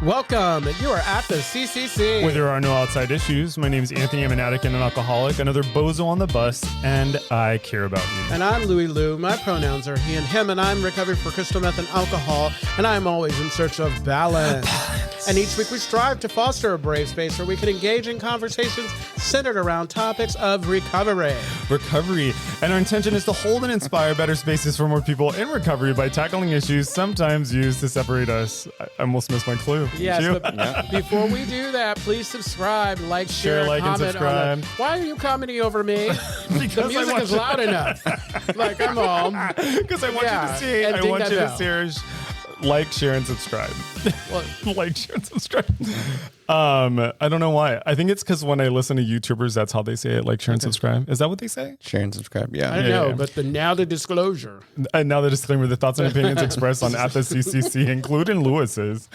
Welcome. You are at the CCC. Where there are no outside issues. My name is Anthony. I'm an addict and an alcoholic, another bozo on the bus, and I care about you. And I'm LouiLou. My pronouns are he and him, and I'm recovering for crystal meth and alcohol, and I'm always in search of balance. And each week we strive to foster a brave space where we can engage in conversations centered around topics of recovery. And our intention is to hold and inspire better spaces for more people in recovery by tackling issues sometimes used to separate us. I almost missed my clue. Yes, but before we do that, please subscribe, share, like, and comment subscribe. on Why are you commenting over me? The music is loud enough. Come on. Because I want you to see. I want you to see. Like, share, and subscribe. Well, like, share, and subscribe. I don't know why. I think it's because when I listen to YouTubers, that's how they say it. Like, share, and subscribe. Is that what they say? Share and subscribe. Yeah. I don't know, but now the disclosure. And now the disclaimer: the thoughts and opinions expressed on at the CCC, including Lewis's,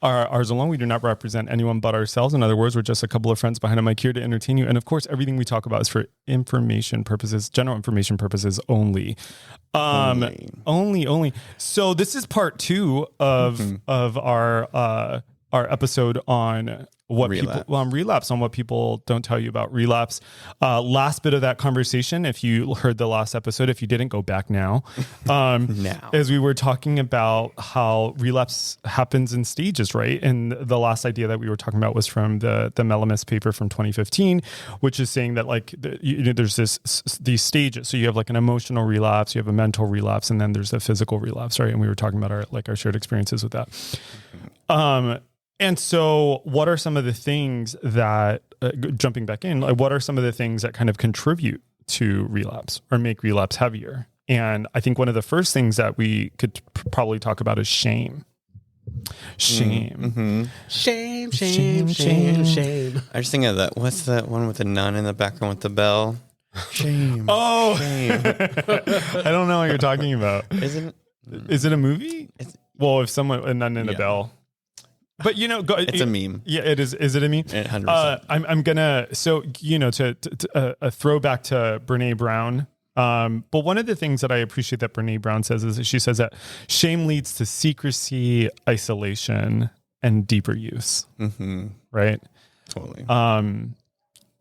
are ours alone. We do not represent anyone but ourselves. In other words, we're just a couple of friends behind a mic here to entertain you. And of course, everything we talk about is for information purposes, general information purposes only. Only. So this is part 2 of our episode on what relapse, on what people don't tell you about relapse. Last bit of that conversation, if you heard the last episode, if you didn't, go back now. As we were talking about how relapse happens in stages, right? And the last idea that we were talking about was from the Melamis paper from 2015, which is saying that there's these stages. So you have like an emotional relapse, you have a mental relapse, and then there's a physical relapse, right? And we were talking about our shared experiences with that. And so what are some of the things that, jumping back in, what are some of the things that kind of contribute to relapse or make relapse heavier? And I think one of the first things that we could probably talk about is shame. Shame. Shame. I just think of that. What's that one with the nun in the background with the bell? Shame. Oh, shame. I don't know what you're talking about. Isn't Is it a movie? Well, if a nun in a bell. But it's a meme. Yeah, it is. Is it a meme? 100%. I'm gonna. So to a throwback to Brene Brown. But one of the things that I appreciate that Brene Brown says is that she says that shame leads to secrecy, isolation, and deeper use. Mm-hmm. Right. Totally.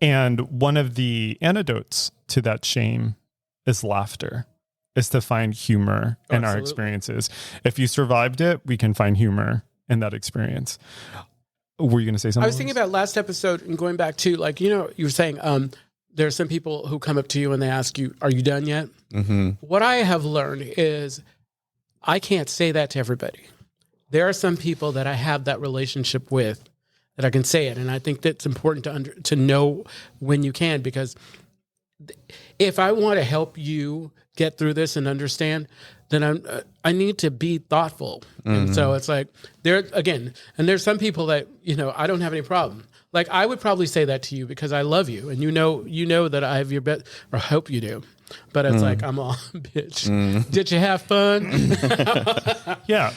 And one of the antidotes to that shame is laughter. Is to find humor in our experiences. If you survived it, we can find humor in that experience. Were you going to say something? I was thinking about last episode and going back to you were saying there are some people who come up to you and they ask you, "Are you done yet?" Mm-hmm. What I have learned is I can't say that to everybody. There are some people that I have that relationship with that I can say it, and I think that's important to know when you can, because if I want to help you get through this and understand, then I need to be thoughtful. Mm-hmm. And so it's like there's some people that, I don't have any problem. Like I would probably say that to you because I love you and you know that I have your best, or hope you do. But it's like, I'm all, bitch. Did you have fun? Yeah.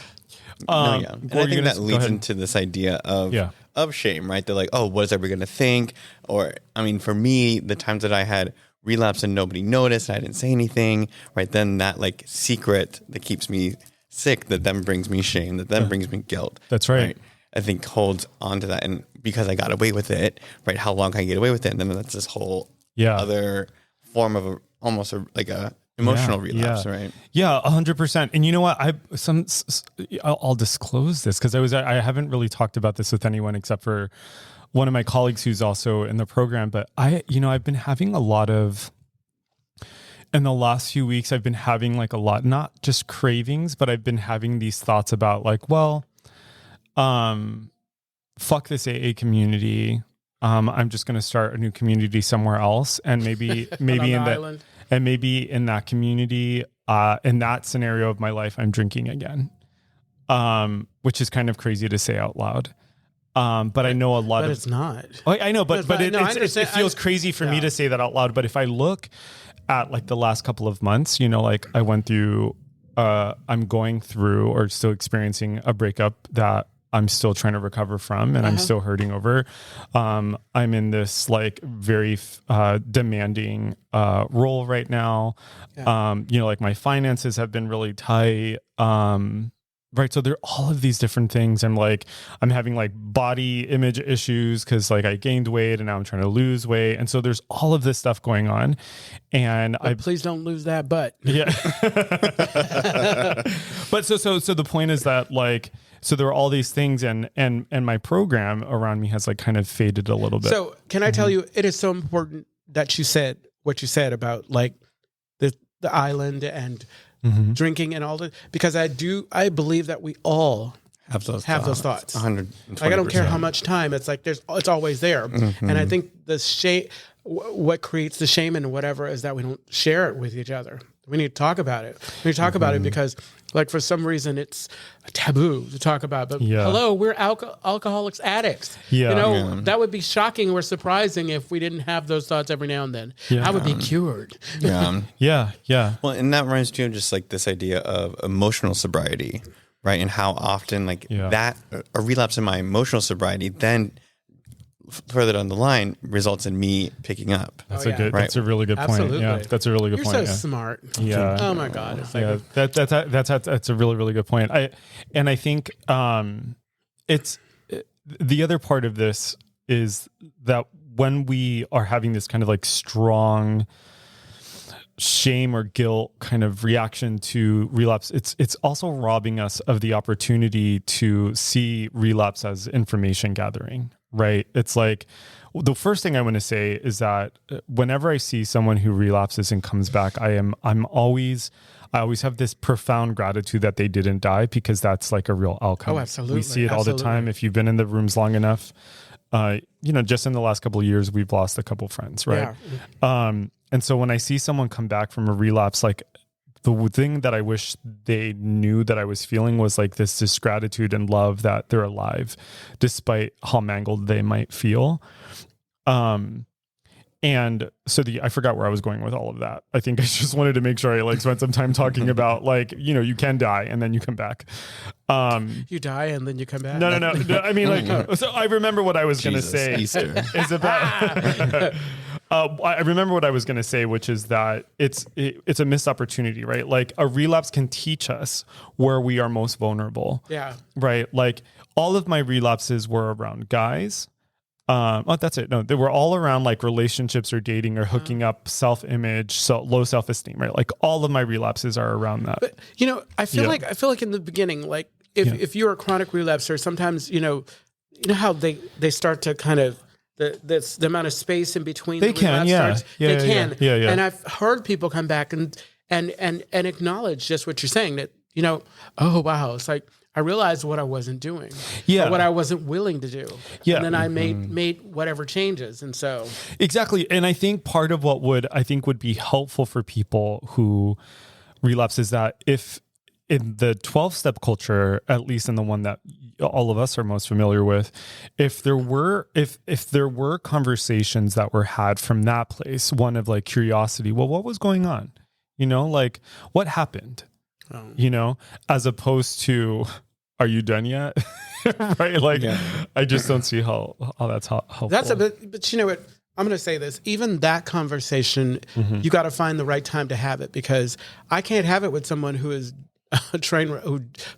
And I think that leads into this idea of shame, right? They're like, oh, what is everybody going to think? Or, for me, the times that I had relapse and nobody noticed, I didn't say anything, right? Then that secret that keeps me sick, that then brings me shame, that then brings me guilt. That's right. I think holds on to that. And because I got away with it, right? How long can I get away with it? And then that's this whole other form of almost like a emotional relapse, right? Yeah, 100%. And you know what? I'll disclose this because I haven't really talked about this with anyone except for one of my colleagues who's also in the program. But I've been having a lot of, in the last few weeks, I've been having a lot, not just cravings, but I've been having these thoughts about fuck this AA community. I'm just going to start a new community somewhere else. And maybe in that community, in that scenario of my life, I'm drinking again. Which is kind of crazy to say out loud. But I know a lot but of... it's not. I know, but it feels crazy for me to say that out loud. But if I look at the last couple of months, I went through, I'm going through or still experiencing a breakup that I'm still trying to recover from and I'm still hurting over. I'm in this very demanding role right now. Yeah. My finances have been really tight. Right. So there are all of these different things. I'm having like body image issues because like I gained weight and now I'm trying to lose weight. And so there's all of this stuff going on. And please don't lose that butt. Yeah. But so the point is that like, so there are all these things and my program around me has like kind of faded a little bit. So can I tell you, it is so important that you said what you said about like the island and drinking and all that, because I believe that we all have those thoughts. 100%. Like I don't care how much time, it's like it's always there. And I think the shame, what creates the shame and whatever is that we don't share it with each other. We need to talk about it. We need to talk about it because like for some reason it's a taboo to talk about. But hello, we're alcoholics, addicts. Yeah. That would be shocking or surprising if we didn't have those thoughts every now and then. I would be cured. Yeah. Well, and that reminds me of just like this idea of emotional sobriety, right? And how often like that a relapse in my emotional sobriety then further down the line results in me picking up. That's that's a really good point. Absolutely. Yeah, that's a really good point. You're so smart. Yeah. Oh my God. It's like that's a really, really good point. I think it's the other part of this is that when we are having this kind of like strong shame or guilt kind of reaction to relapse, it's also robbing us of the opportunity to see relapse as information gathering. Right. It's like the first thing I want to say is that whenever I see someone who relapses and comes back, I always have this profound gratitude that they didn't die, because that's like a real outcome. Oh, absolutely. We see it all the time. If you've been in the rooms long enough, just in the last couple of years, we've lost a couple of friends. Right. Yeah. And so when I see someone come back from a relapse, like the thing that I wish they knew that I was feeling was like this gratitude and love that they're alive, despite how mangled they might feel. And so I forgot where I was going with all of that. I think I just wanted to make sure I like spent some time talking about like, you can die and then you come back. You die and then you come back. No. I mean, like, so I remember what I was going to say. Easter is about. I remember what I was going to say, which is that it's a missed opportunity, right? Like a relapse can teach us where we are most vulnerable. Yeah. Right. Like all of my relapses were around guys. That's it. No, they were all around like relationships or dating or hooking up, self-image, so low self-esteem, right? Like all of my relapses are around that. But I feel like in the beginning, like if you're a chronic relapser, sometimes you know how they start to kind of the amount of space in between they can starts, they can. Yeah. And I've heard people come back and acknowledge just what you're saying, that oh wow, it's like I realized what I wasn't doing, what I wasn't willing to do, and then I made whatever changes, and so exactly. And I think part of what would be helpful for people who relapse is that if in the 12-step culture, at least in the one that all of us are most familiar with, if there were conversations that were had from that place, one of like curiosity, well, what was going on? Like what happened? As opposed to, are you done yet? Right? Like, I just don't see how that's helpful. But you know what? I'm going to say this. Even that conversation, you got to find the right time to have it, because I can't have it with someone who is a trainer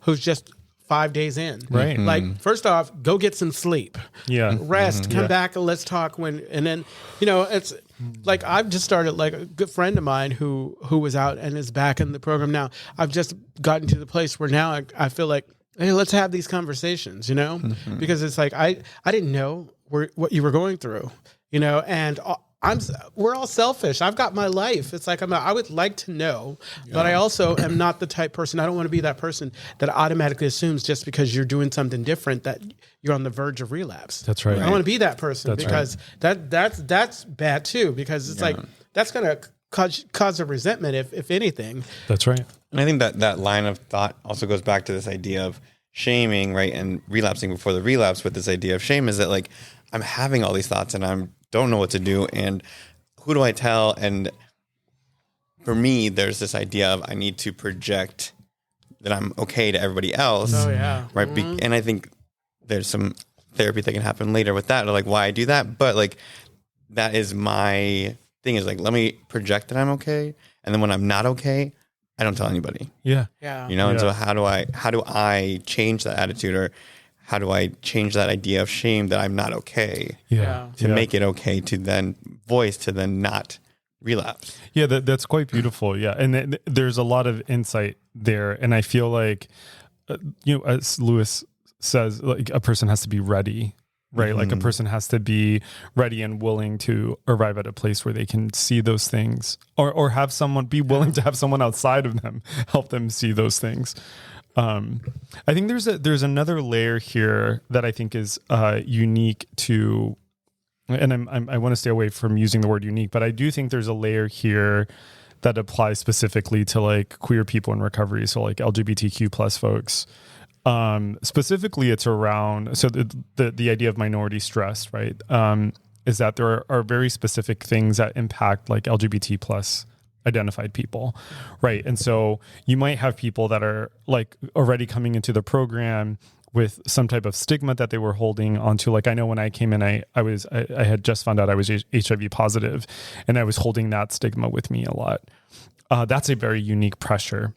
who's just 5 days in. Right. Like, first off, go get some sleep. Yeah. Rest. Come back and let's talk. And then it's like I've just started, like a good friend of mine who was out and is back in the program now. I've just gotten to the place where now I feel like, hey, let's have these conversations, because it's like I didn't know what you were going through, and we're all selfish. I've got my life. It's like I would like to know, but I also am not the type person. I don't want to be that person that automatically assumes just because you're doing something different that you're on the verge of relapse. That's right. I don't want to be that person, because that's bad too, because it's like that's going to cause a resentment if anything. That's right. And I think that line of thought also goes back to this idea of shaming, right? And relapsing before the relapse, with this idea of shame is that like I'm having all these thoughts and I don't know what to do, and who do I tell? And for me, there's this idea of I need to project that I'm okay to everybody else. Oh yeah. Right. And I think there's some therapy that can happen later with that, or like why I do that. But like that is my thing, is like, let me project that I'm okay. And then when I'm not okay, I don't tell anybody. Yeah. And so how do I change that attitude, or how do I change that idea of shame that I'm not okay to make it okay to then voice, to then not relapse? Yeah, that's quite beautiful. Yeah. And there's a lot of insight there. And I feel like, as Lewis says, like a person has to be ready, right? Like a person has to be ready and willing to arrive at a place where they can see those things, or have someone be willing to have someone outside of them help them see those things. I think there's another layer here that I think is unique to, and I want to stay away from using the word unique, but I do think there's a layer here that applies specifically to like queer people in recovery. So like LGBTQ plus folks. Specifically, it's around, so the idea of minority stress, right? Is that there are very specific things that impact like LGBT plus identified people, right? And so you might have people that are like already coming into the program with some type of stigma that they were holding onto. Like I know when I came in, I had just found out I was HIV positive, and I was holding that stigma with me a lot. That's a very unique pressure.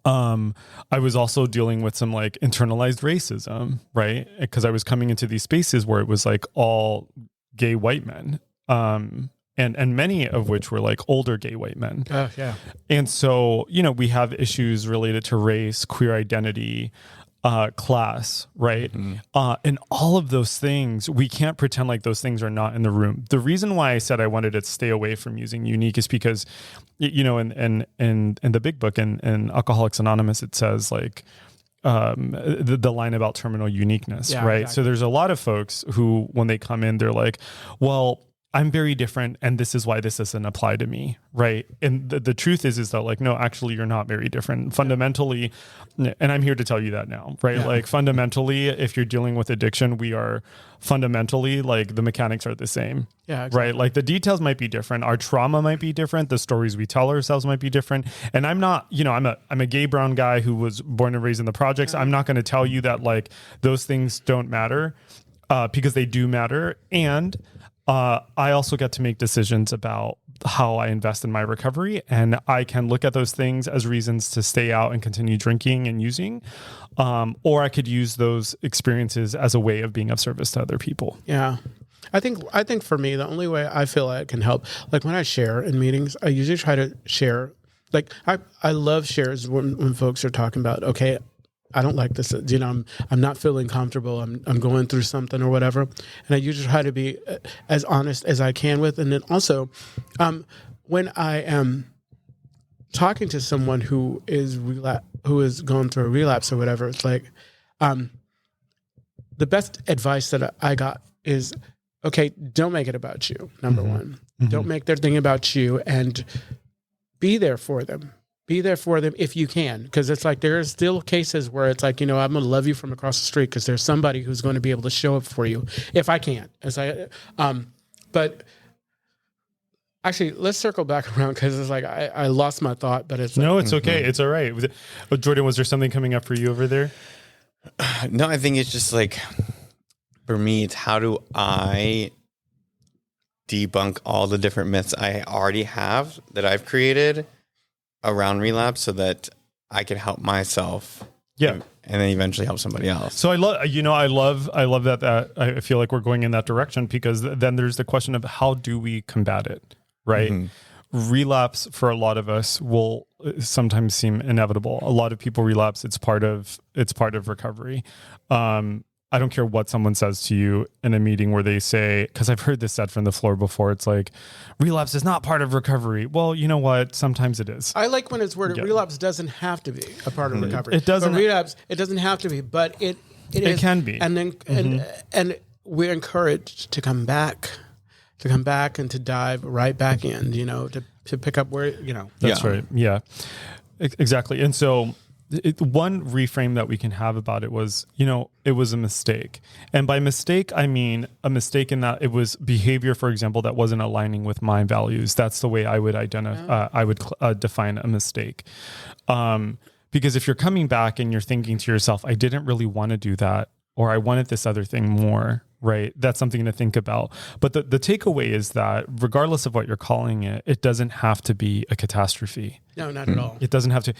I was also dealing with some like internalized racism, right? Because I was coming into these spaces where it was like all gay white men, and many of which were like older gay white men. Yeah. And so, we have issues related to race, queer identity, class, right? And all of those things, we can't pretend like those things are not in the room. The reason why I said I wanted to stay away from using unique is because, in the big book, in Alcoholics Anonymous, it says like, the line about terminal uniqueness, right? Exactly. So there's a lot of folks who, when they come in, they're like, well, I'm very different, and this is why this doesn't apply to me, right? And the truth is that like, no, actually, you're not very different. Fundamentally, and I'm here to tell you that now, right? Yeah. Like fundamentally, if you're dealing with addiction, we are fundamentally like the mechanics are the same, exactly. Right? Like the details might be different, our trauma might be different, the stories we tell ourselves might be different. And I'm not, I'm a gay brown guy who was born and raised in the projects. I'm not going to tell you that like those things don't matter, because they do matter. And I also get to make decisions about how I invest in my recovery, and I can look at those things as reasons to stay out and continue drinking and using, or I could use those experiences as a way of being of service to other people. Yeah. I think for me, the only way I feel I can help, like when I share in meetings, I usually try to share, like I love shares when folks are talking about, okay, I don't like this, I'm not feeling comfortable. I'm going through something or whatever. And I usually try to be as honest as I can with. And then also, when I am talking to someone who is going through a relapse or whatever, it's like, the best advice that I got is, okay, don't make it about you. Number one, don't make their thing about you, and be there for them. Be there for them if you can, because it's like there are still cases where it's like, I'm going to love you from across the street because there's somebody who's going to be able to show up for you if I can't. But actually, let's circle back around because it's like I lost my thought, but it's no, it's okay, it's all right. Jordan, was there something coming up for you over there? No, I think it's just like, for me, it's how do I debunk all the different myths I already have that I've created around relapse so that I can help myself. Yeah. And then eventually help somebody else. So I love that I feel like we're going in that direction, because then there's the question of how do we combat it, right? Relapse for a lot of us will sometimes seem inevitable. A lot of people relapse. It's part of recovery. I don't care what someone says to you in a meeting where they say, because I've heard this said from the floor before, it's like, relapse is not part of recovery. Well, you know what? Sometimes it is. I like when it's worded, relapse doesn't have to be a part of recovery. It doesn't. But relapse, it doesn't have to be, but it is. It can be. And then, and we're encouraged to come back and to dive right back in, to pick up where, That's right. Yeah, exactly. And so, one reframe that we can have about it was, it was a mistake. And by mistake, I mean a mistake in that it was behavior, for example, that wasn't aligning with my values. That's the way I would define a mistake. Because if you're coming back and you're thinking to yourself, I didn't really want to do that, or I wanted this other thing more, right? That's something to think about. But the takeaway is that regardless of what you're calling it, it doesn't have to be a catastrophe. No, not at all. It doesn't have to.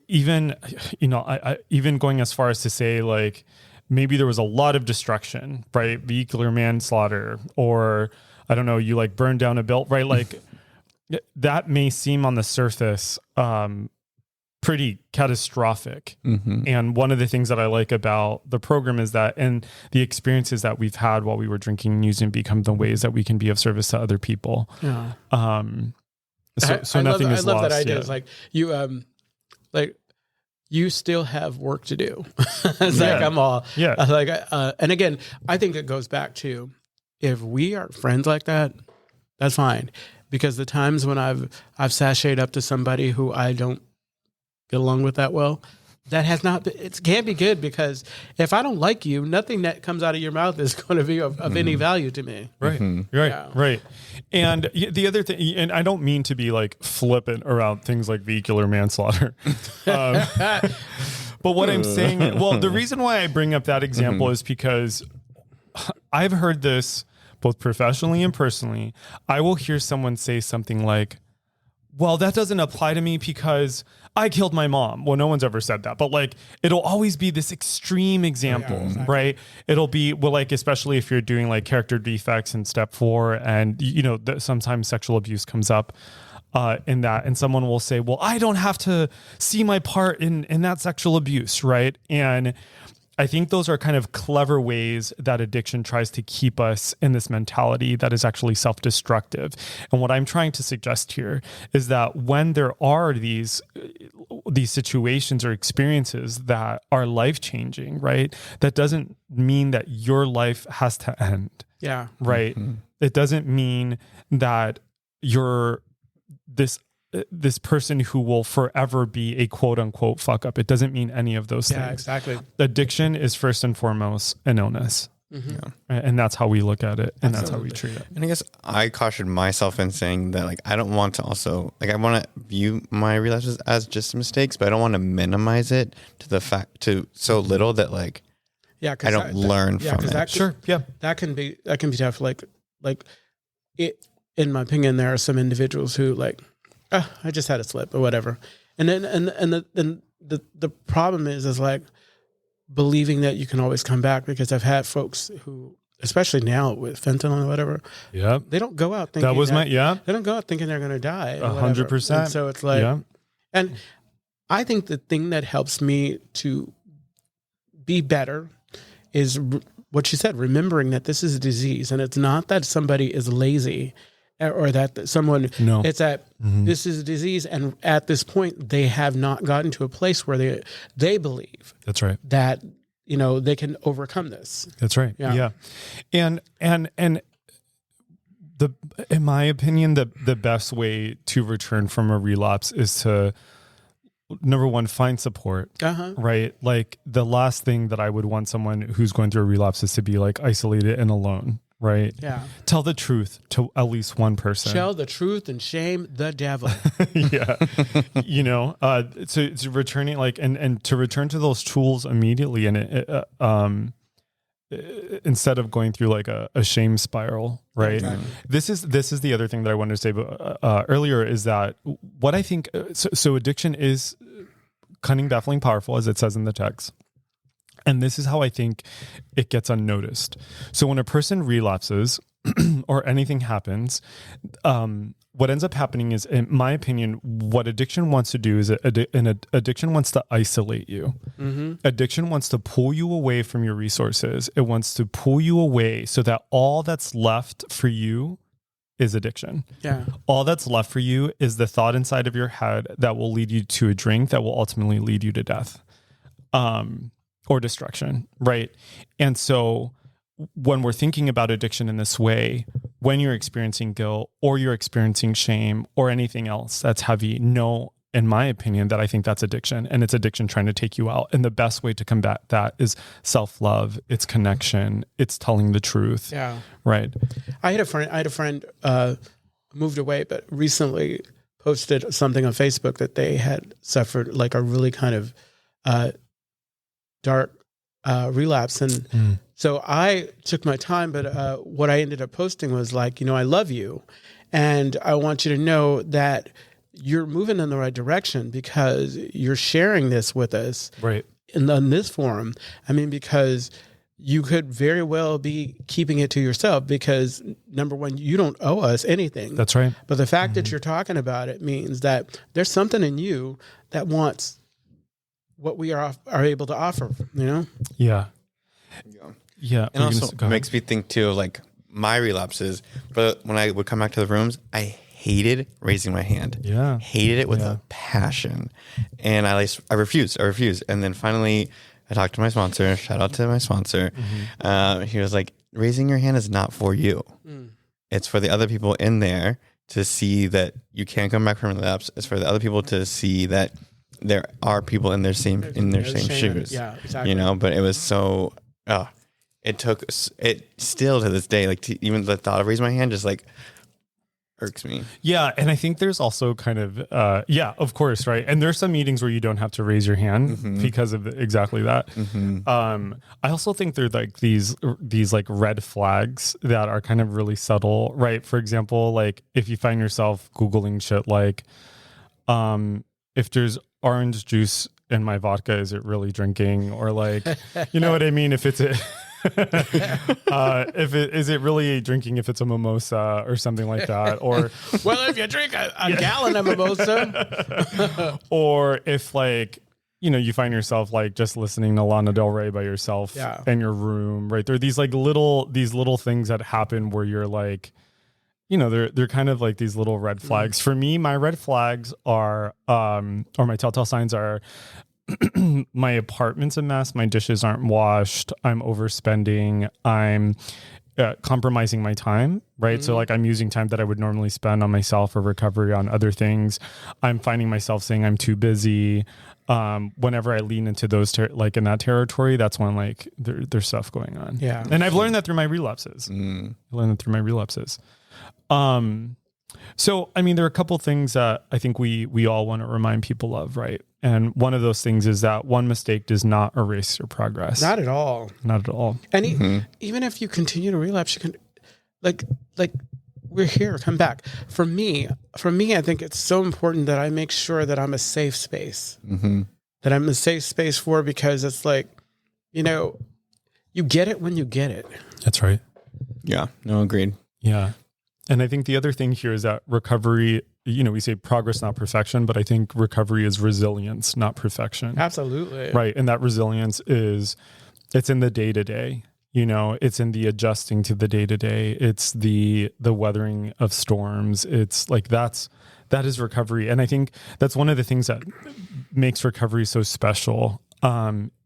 Even, I even going as far as to say, like, maybe there was a lot of destruction, right? Vehicular manslaughter, or I don't know, you like burned down a building, right? Like that may seem on the surface pretty catastrophic. And one of the things that I like about the program is that, and the experiences that we've had while we were drinking and using become the ways that we can be of service to other people. Yeah. So nothing is lost. I love that idea. It's like you still have work to do. It's like I'm all and again, I think it goes back to, if we are friends like that, that's fine. Because the times when I've sashayed up to somebody who I don't get along with that well, that has not been, it can't be good, because if I don't like you, nothing that comes out of your mouth is going to be of any value to me. Right. Right. And the other thing, and I don't mean to be like flippant around things like vehicular manslaughter. But what I'm saying, well, the reason why I bring up that example is because I've heard this both professionally and personally. I will hear someone say something like, well, that doesn't apply to me because I killed my mom. Well, no one's ever said that, but like, it'll always be this extreme example, right? It'll be, well, like, especially if you're doing like character defects in step 4, and sometimes sexual abuse comes up in that, and someone will say, well, I don't have to see my part in that sexual abuse, right? And I think those are kind of clever ways that addiction tries to keep us in this mentality that is actually self-destructive. And what I'm trying to suggest here is that when there are these situations or experiences that are life-changing, right, that doesn't mean that your life has to end. Yeah. Right. It doesn't mean that you're this person who will forever be a quote unquote fuck up. It doesn't mean any of those things. Yeah, exactly. Addiction is first and foremost an illness. And that's how we look at it. And that's how we treat it. And I guess I cautioned myself in saying that, like, I don't want to also, like, I want to view my relapses as just mistakes, but I don't want to minimize it to the fact to so little that, like, I don't learn from it. That can be tough. Like it, in my opinion, there are some individuals who like, I just had a slip or whatever. And then, the problem is like believing that you can always come back, because I've had folks who, especially now with fentanyl or whatever, they don't go out thinking they don't go out thinking they're going to die. 100%. So it's like, and I think the thing that helps me to be better is what you said, remembering that this is a disease, and it's not that somebody is lazy or that someone, it's that this is a disease. And at this point, they have not gotten to a place where they believe that's right, that, they can overcome this. That's right. Yeah. And in my opinion, the best way to return from a relapse is to, number one, find support, right? Like, the last thing that I would want someone who's going through a relapse is to be like isolated and alone. Right. Yeah. Tell the truth to at least one person. Tell the truth and shame the devil. So returning, like, and to return to those tools immediately, and instead of going through like a shame spiral, right? Exactly. This is the other thing that I wanted to say earlier, is that what I think. So addiction is cunning, baffling, powerful, as it says in the text. And this is how I think it gets unnoticed. So when a person relapses or anything happens, what ends up happening is, in my opinion, what addiction wants to do is addiction wants to isolate you. Addiction wants to pull you away from your resources. It wants to pull you away so that all that's left for you is addiction. Yeah. All that's left for you is the thought inside of your head that will lead you to a drink that will ultimately lead you to death. Or destruction, right? And so when we're thinking about addiction in this way, when you're experiencing guilt or you're experiencing shame or anything else that's heavy, know, in my opinion, that I think that's addiction, and it's addiction trying to take you out. And the best way to combat that is self-love, it's connection, it's telling the truth. Yeah. Right. I had a friend moved away, but recently posted something on Facebook that they had suffered like a really kind of dark relapse. And so I took my time, but what I ended up posting was like, I love you. And I want you to know that you're moving in the right direction because you're sharing this with us in this forum. I mean, because you could very well be keeping it to yourself because, number one, you don't owe us anything. That's right. But the fact that you're talking about it means that there's something in you that wants what we are able to offer, Yeah. And also makes me think too, like my relapses, but when I would come back to the rooms, I hated raising my hand. Yeah. Hated it with a passion. And I refused. And then finally I talked to my sponsor. Shout out to my sponsor. He was like, raising your hand is not for you. It's for the other people in there to see that you can't come back from relapse. It's for the other people to see that there are people in their same shoes. Yeah, exactly. But it was so, it took, it still to this day, like even the thought of raising my hand just like irks me. Yeah. And I think there's also kind of, of course. Right. And there's some meetings where you don't have to raise your hand because of exactly that. I also think there's like these like red flags that are kind of really subtle, right? For example, like if you find yourself Googling shit, like, if there's orange juice in my vodka, is it really drinking? Or like, you know what I mean? If it's is it really drinking if it's a mimosa or something like that? Or well, if you drink a gallon of mimosa, or if like you find yourself like just listening to Lana Del Rey by yourself in your room, right? There are these little things that happen where you're like, they're kind of like these little red flags. For me, my red flags are, or my telltale signs are, my apartment's a mess. My dishes aren't washed. I'm overspending. I'm compromising my time, right? So like I'm using time that I would normally spend on myself or recovery on other things. I'm finding myself saying I'm too busy. Whenever I lean into those, like in that territory, that's when like there's stuff going on. Yeah. And I've learned that through my relapses. So, I mean, there are a couple things that I think we all want to remind people of, right? And one of those things is that one mistake does not erase your progress. Not at all. Not at all. And even if you continue to relapse, you can, like we're here, come back. For me, I think it's so important that I make sure that I'm a safe space. That I'm a safe space for, because it's like, you get it when you get it. That's right. Yeah. No, agreed. Yeah. And I think the other thing here is that recovery, we say progress, not perfection, but I think recovery is resilience, not perfection. Absolutely. Right. And that resilience it's in the day-to-day, it's in the adjusting to the day-to-day. It's the weathering of storms. It's like, that is recovery. And I think that's one of the things that makes recovery so special,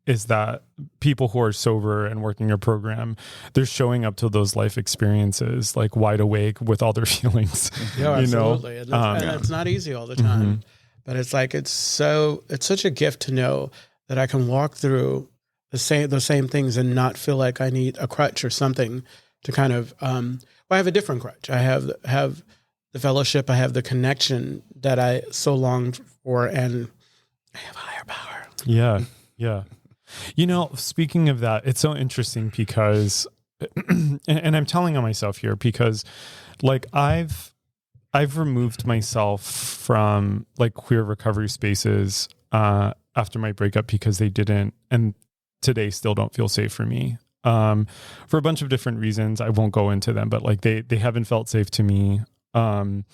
is that people who are sober and working a program, they're showing up to those life experiences like wide awake with all their feelings. Yeah, absolutely. And it's not easy all the time, but it's like, it's such a gift to know that I can walk through the same things and not feel like I need a crutch or something to kind of, I have a different crutch. I have the fellowship. I have the connection that I so longed for, and I have a higher power. Yeah. Yeah. Speaking of that, it's so interesting because, and I'm telling on myself here because like I've removed myself from like queer recovery spaces, after my breakup because they didn't, and today still don't feel safe for me, for a bunch of different reasons. I won't go into them, but like they haven't felt safe to me. And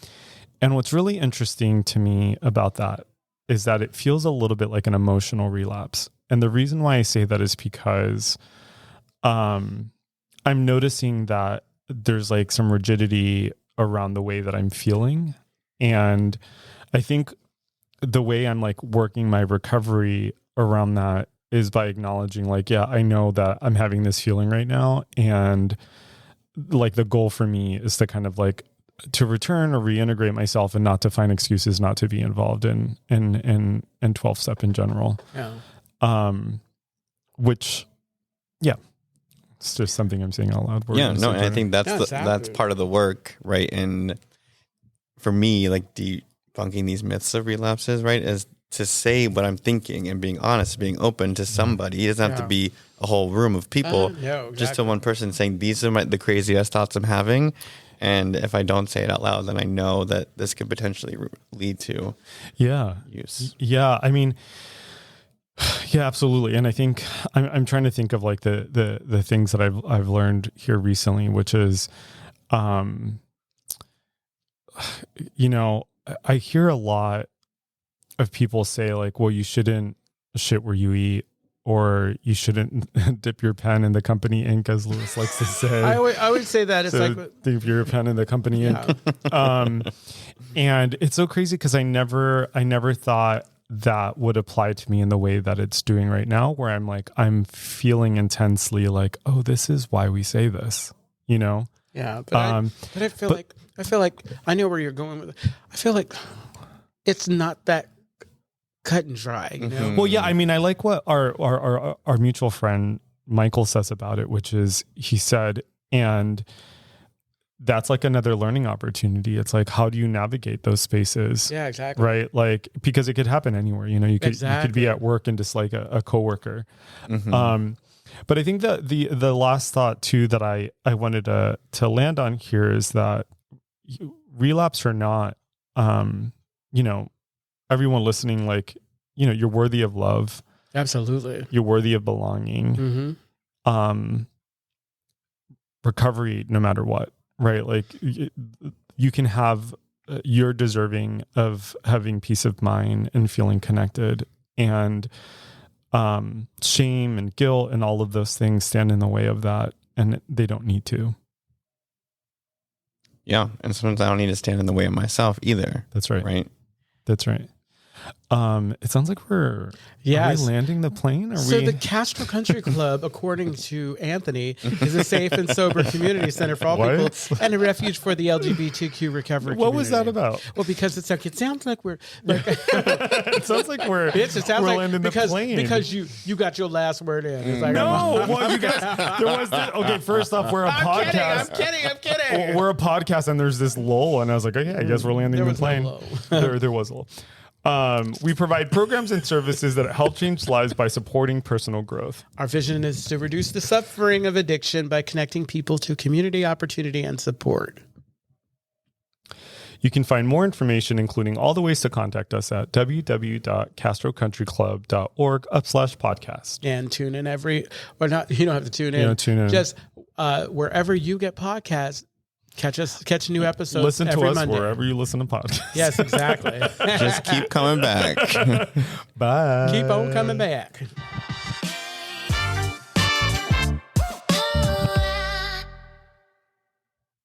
what's really interesting to me about that is that it feels a little bit like an emotional relapse. And the reason why I say that is because I'm noticing that there's like some rigidity around the way that I'm feeling. And I think the way I'm like working my recovery around that is by acknowledging like, yeah, I know that I'm having this feeling right now. And like the goal for me is to kind of like to return or reintegrate myself and not to find excuses not to be involved in 12-step in general. Yeah. Which, yeah, it's just something I'm saying out loud. Yeah, no, and I think that's part of the work, right? And for me, like debunking these myths of relapses, right, is to say what I'm thinking and being honest, being open to somebody. It doesn't have to be a whole room of people. Exactly. Just to one person saying, these are the craziest thoughts I'm having. And if I don't say it out loud, then I know that this could potentially lead to use. Yeah. I mean, yeah, absolutely. And I think I'm trying to think of like the things that I've learned here recently, which is, you know, I hear a lot of people say like, well, you shouldn't shit where you eat, or you shouldn't dip your pen in the company ink, as Louis likes to say. I would say that it's like dip your pen in the company ink. And it's so crazy because I never thought that would apply to me in the way that it's doing right now, where I'm feeling intensely like, oh, this is why we say this, you know? Yeah. But I feel like I know where you're going with it. I feel like it's not that cut and dry, you know? Well, yeah, I mean, I like what our mutual friend Michael says about it, which is, he said, and that's like another learning opportunity. It's like, how do you navigate those spaces? Yeah, exactly. Right. Like, because it could happen anywhere, you know, you could be at work and dislike a coworker. But I think that the last thought too, that I wanted to land on here is that relapse or not, you know, everyone listening, like, you know, you're worthy of love. Absolutely. You're worthy of belonging. Recovery, no matter what, right? Like, you can have, you're deserving of having peace of mind and feeling connected, and shame and guilt and all of those things stand in the way of that, and they don't need to. Yeah. And sometimes I don't need to stand in the way of myself either. That's right. Right. That's right. It sounds like are we landing the plane? The Castro Country Club, according to Anthony, is a safe and sober community center for all people and a refuge for the LGBTQ recovery community. What was that about? Well, because it sounds like we're like, it sounds like we're landing the plane because you got your last word in. It's like, no, well, you guys, there was this, okay, first off, we're a podcast. I'm kidding. We're a podcast and there's this lull, and I was like, okay, I guess we're landing the plane. There was a lull. We provide programs and services that help change lives by supporting personal growth. Our vision is to reduce the suffering of addiction by connecting people to community, opportunity, and support. You can find more information, including all the ways to contact us, at www.castrocountryclub.org/podcast. And tune in you don't have to tune in. Just wherever you get podcasts. Catch new episodes. Listen to every us Monday. Wherever you listen to podcasts. Yes, exactly. Just keep coming back. Bye. Keep on coming back.